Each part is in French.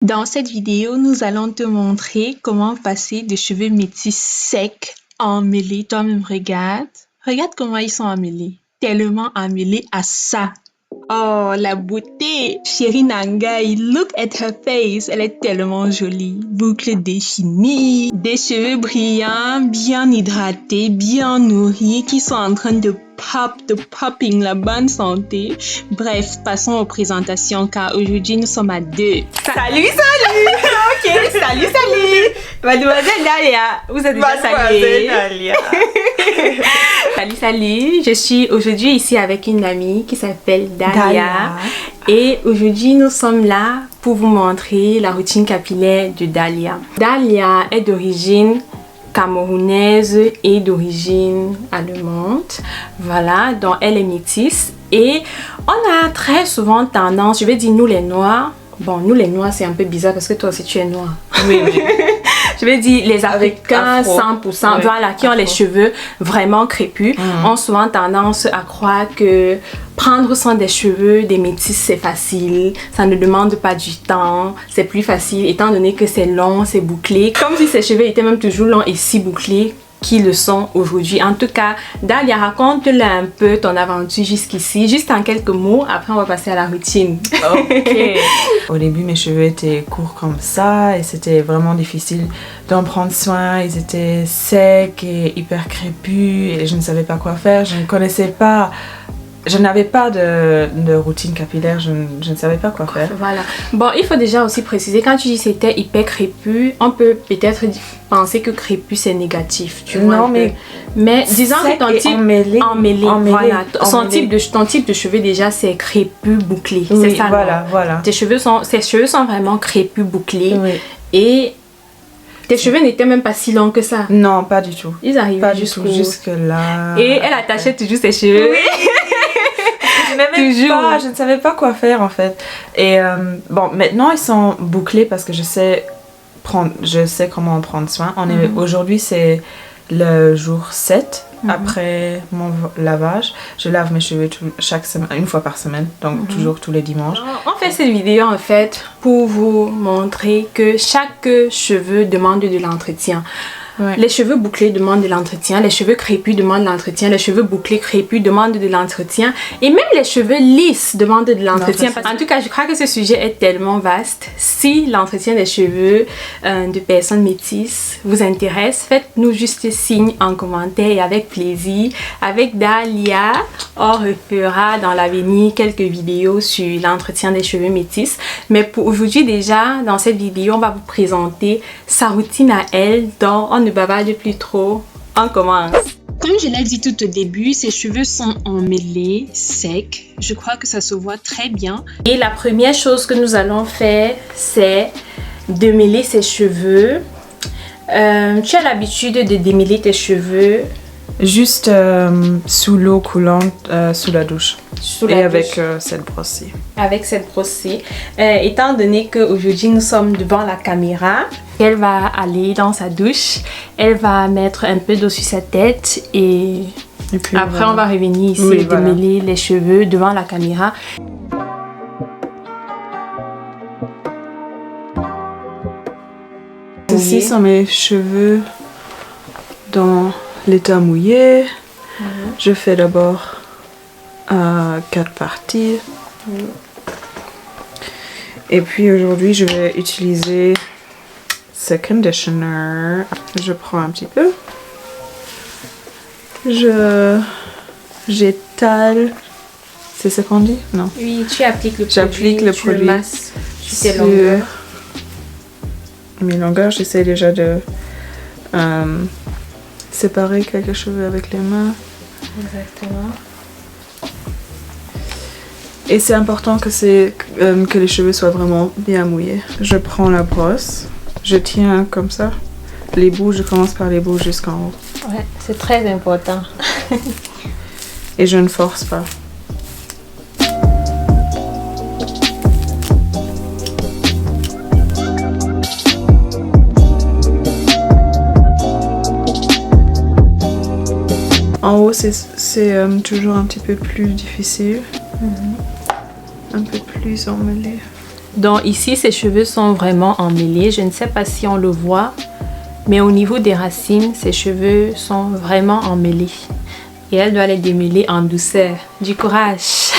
Dans cette vidéo, nous allons te montrer comment passer des cheveux métis secs emmêlés. Toi-même, regarde. Regarde comment ils sont emmêlés. Tellement emmêlés à ça. Oh, la beauté! Chérie Nangai, look at her face. Elle est tellement jolie. Boucles définies, des cheveux brillants, bien hydratés, bien nourris, qui sont en train de popping, la bonne santé. Bref, passons aux présentations car aujourd'hui nous sommes à deux. Salut! Ok, salut! Mademoiselle Dalia, vous êtes déjà saluée. Dalia. Salut! Je suis aujourd'hui ici avec une amie qui s'appelle Dalia. Et aujourd'hui, nous sommes là pour vous montrer la routine capillaire de Dalia. Dalia est d'origine camerounaise et d'origine allemande. Voilà, donc elle est métisse. Et on a très souvent tendance, je vais dire nous les Noirs. Bon, nous les Noirs, c'est un peu bizarre parce que toi aussi tu es noir. Oui. Je vais dire les Africains 100%, oui, voilà, qui ont les cheveux vraiment crépus, ont souvent tendance à croire que prendre soin des cheveux des métis c'est facile, ça ne demande pas du temps, c'est plus facile étant donné que c'est long, c'est bouclé, comme si ces cheveux étaient même toujours longs et si bouclés qui le sont aujourd'hui. En tout cas, Dalia, raconte-le un peu ton aventure jusqu'ici, juste en quelques mots, après on va passer à la routine. Ok. Au début, mes cheveux étaient courts comme ça et c'était vraiment difficile d'en prendre soin. Ils étaient secs et hyper crépus et je ne savais pas quoi faire. Je ne connaissais pas... Je n'avais pas de routine capillaire, je ne savais pas quoi faire. Voilà. Bon, il faut déjà aussi préciser, quand tu dis c'était hyper crépus, on peut peut-être penser que crépus c'est négatif, tu vois. Non, mais disons que ton type emmêlé, voilà. Ton type de cheveux déjà c'est crépus bouclé. Oui, c'est ça. voilà. Tes cheveux sont vraiment crépus bouclés. Oui. Et tes cheveux n'étaient même pas si longs que ça. Non, pas du tout. Ils arrivaient pas du tout, jusque là. Et elle attachait toujours ses cheveux. Oui. Je ne savais pas quoi faire en fait. Et bon, maintenant ils sont bouclés parce que je sais comment en prendre soin. Aujourd'hui c'est le jour 7 après mon lavage. Je lave mes cheveux chaque semaine, une fois par semaine, donc toujours tous les dimanches. On fait cette vidéo en fait pour vous montrer que chaque cheveu demande de l'entretien. Ouais. Les cheveux bouclés demandent de l'entretien, les cheveux crépus demandent de l'entretien, les cheveux bouclés crépus demandent de l'entretien et même les cheveux lisses demandent de l'entretien. En tout cas, je crois que ce sujet est tellement vaste. Si l'entretien des cheveux de personnes métisses vous intéresse, faites-nous juste signe en commentaire et avec plaisir. Avec Dalia, on refera dans l'avenir quelques vidéos sur l'entretien des cheveux métisses. Mais pour aujourd'hui déjà, dans cette vidéo, on va vous présenter sa routine à elle, dont on ne bavarde plus trop, on commence. Comme je l'ai dit tout au début, ses cheveux sont emmêlés, secs. Je crois que ça se voit très bien. Et la première chose que nous allons faire, c'est de mêler ses cheveux. Tu as l'habitude de démêler tes cheveux juste sous l'eau coulante, sous la douche. Avec cette brosse-ci. Avec cette brosse-ci. Étant donné qu'aujourd'hui nous sommes devant la caméra, elle va aller dans sa douche, elle va mettre un peu d'eau sur sa tête et puis après on va revenir ici et démêler les cheveux devant la caméra. Ceci sont mes cheveux dans l'état mouillé. Je fais d'abord 4 parties. Et puis aujourd'hui, je vais utiliser ce conditioner. Je prends un petit peu. J'étale. C'est ce qu'on dit? Non. Oui, tu appliques le produit. J'applique le produit sur tes longueurs. Mes longueurs, j'essaie déjà de séparer quelques cheveux avec les mains. Exactement. Et c'est important que les cheveux soient vraiment bien mouillés. Je prends la brosse, je tiens comme ça. Les bouts, je commence par les bouts jusqu'en haut. Ouais, c'est très important. Et je ne force pas. En haut, c'est toujours un petit peu plus difficile. Un peu plus emmêlé. Donc ici, ses cheveux sont vraiment emmêlés. Je ne sais pas si on le voit, mais au niveau des racines, ses cheveux sont vraiment emmêlés. Et elle doit les démêler en douceur. Du courage!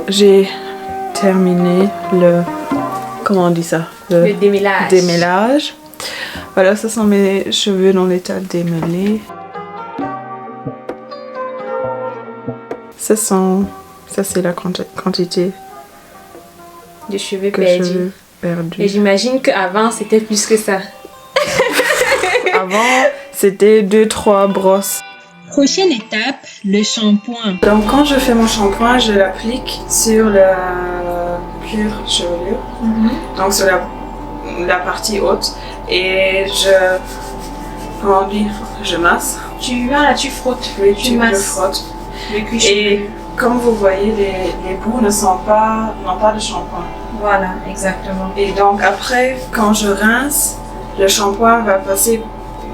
J'ai terminé le... Comment on dit ça? Le démêlage. Démêlage. Voilà, ça sont mes cheveux dans l'état démêlé. Ça c'est la quantité De cheveux de perdus. cheveux perdus. Et j'imagine qu'avant, c'était plus que ça. Avant, c'était 2-3 brosses. Prochaine étape, le shampoing. Donc quand je fais mon shampoing, je l'applique sur la pure chevelure, donc sur la partie haute, et comment dire, je masse. Tu frottes. Oui, Tu je masses. frotte. Le cuir Et comme vous voyez, les bouts n'ont pas de shampoing. Voilà, exactement. Et donc après, quand je rince, le shampoing va passer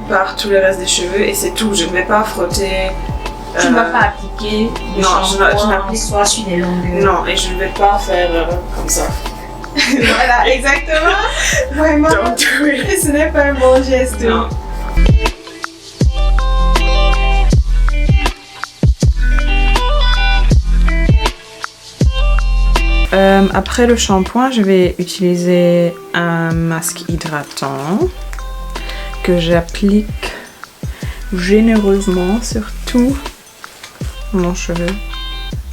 par tout le reste des cheveux et c'est tout. Je ne vais pas frotter. Tu ne vas pas appliquer le non, je shampoing n'applique soit sur des longueurs. Non, et je ne vais pas faire comme ça. Voilà, exactement. Vraiment. Donc, oui. Ce n'est pas un bon geste. Non. Après le shampoing, je vais utiliser un masque hydratant que j'applique généreusement sur tout mon cheveu.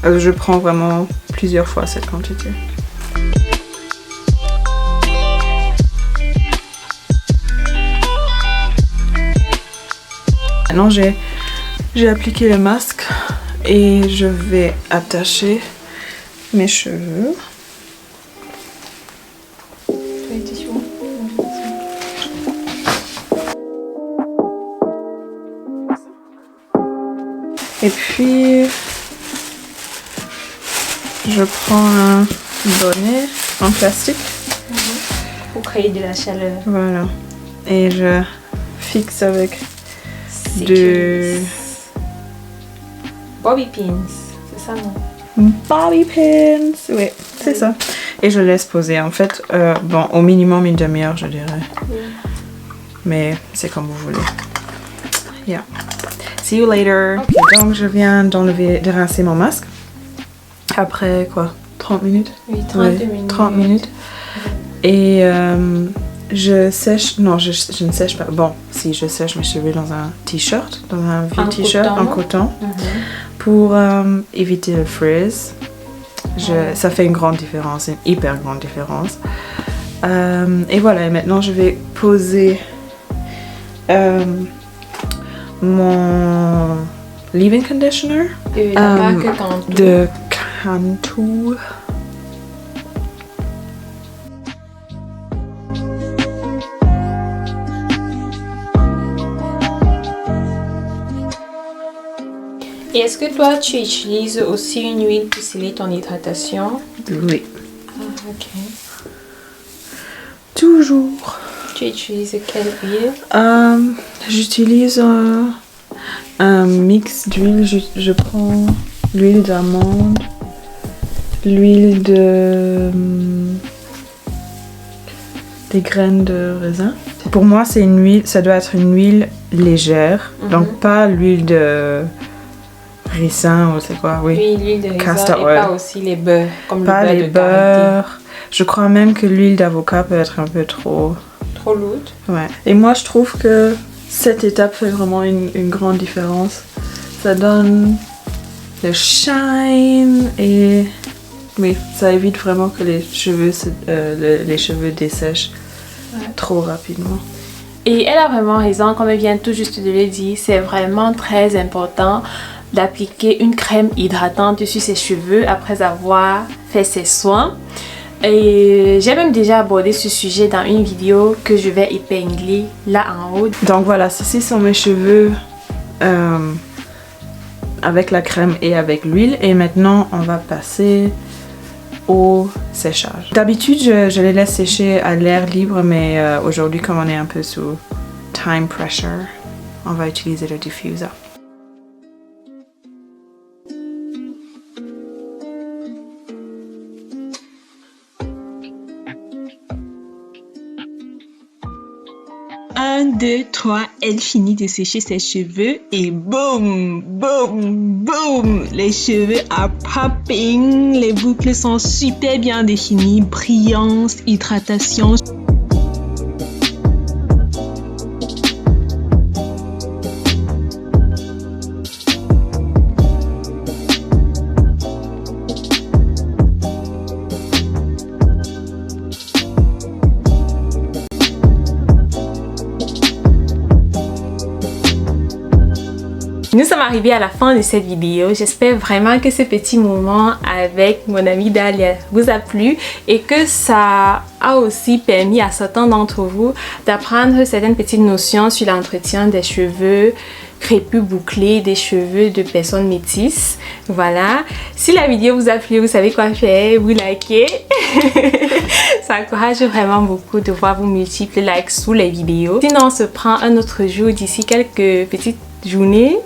Je prends vraiment plusieurs fois cette quantité. Maintenant j'ai appliqué le masque et je vais attacher mes cheveux. Et puis je prends un bonnet en plastique. Pour créer de la chaleur. Voilà. Et je fixe avec Bobby pins, c'est ça non? bobby pins. Oui, c'est ça. Et je laisse poser. En fait, bon, au minimum une demi-heure, je dirais. Mais c'est comme vous voulez. Yeah. See you later. Okay. Donc, je viens de rincer mon masque. Après, quoi? 30 minutes? Oui, 30 minutes. 30 minutes. Et je sèche... Non, je ne sèche pas. Bon, si, je sèche mes cheveux dans un t-shirt. Dans un vieux t-shirt en coton. Pour éviter le frizz. Ça fait une grande différence. Une hyper grande différence. Et voilà. Et maintenant, je vais poser... mon leave-in conditioner De la marque Cantu. de Cantu. Et est-ce que toi tu utilises aussi une huile pour sceller ton hydratation? Oui. Ah, ok. Toujours. Tu utilises quelle huile? J'utilise un mix d'huile. Je prends l'huile d'amande, l'huile des graines de raisin. Pour moi, c'est une huile, ça doit être une huile légère, donc pas l'huile de ricin ou c'est quoi, oui. Oui, l'huile de raisin Castor et oil. pas aussi les beurres, comme Pas le beurre les de karité. beurres. Je crois même que l'huile d'avocat peut être un peu trop... Trop lourde. Ouais. Et moi, je trouve que cette étape fait vraiment une grande différence. Ça donne le shine et oui, ça évite vraiment que les cheveux dessèchent trop rapidement. Et elle a vraiment raison, comme elle vient tout juste de le dire, c'est vraiment très important d'appliquer une crème hydratante sur ses cheveux après avoir fait ses soins. Et j'ai même déjà abordé ce sujet dans une vidéo que je vais épingler là en haut. Donc voilà, ceci sont mes cheveux avec la crème et avec l'huile. Et maintenant, on va passer au séchage. D'habitude, je les laisse sécher à l'air libre, mais aujourd'hui, comme on est un peu sous time pressure, on va utiliser le diffuser. Un, deux, trois, elle finit de sécher ses cheveux et boum, boum, boum, les cheveux are popping, les boucles sont super bien définies, brillance, hydratation. Nous sommes arrivés à la fin de cette vidéo. J'espère vraiment que ce petit moment avec mon amie Dalia vous a plu et que ça a aussi permis à certains d'entre vous d'apprendre certaines petites notions sur l'entretien des cheveux crépus bouclés, des cheveux de personnes métisses. Voilà. Si la vidéo vous a plu, vous savez quoi faire, vous likez. Ça encourage vraiment beaucoup de voir vos multiples likes sous les vidéos. Sinon, on se prend un autre jour d'ici quelques petites journées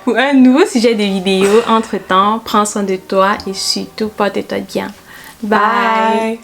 pour un nouveau sujet de vidéo. Entre temps, prends soin de toi et surtout porte-toi bien. Bye.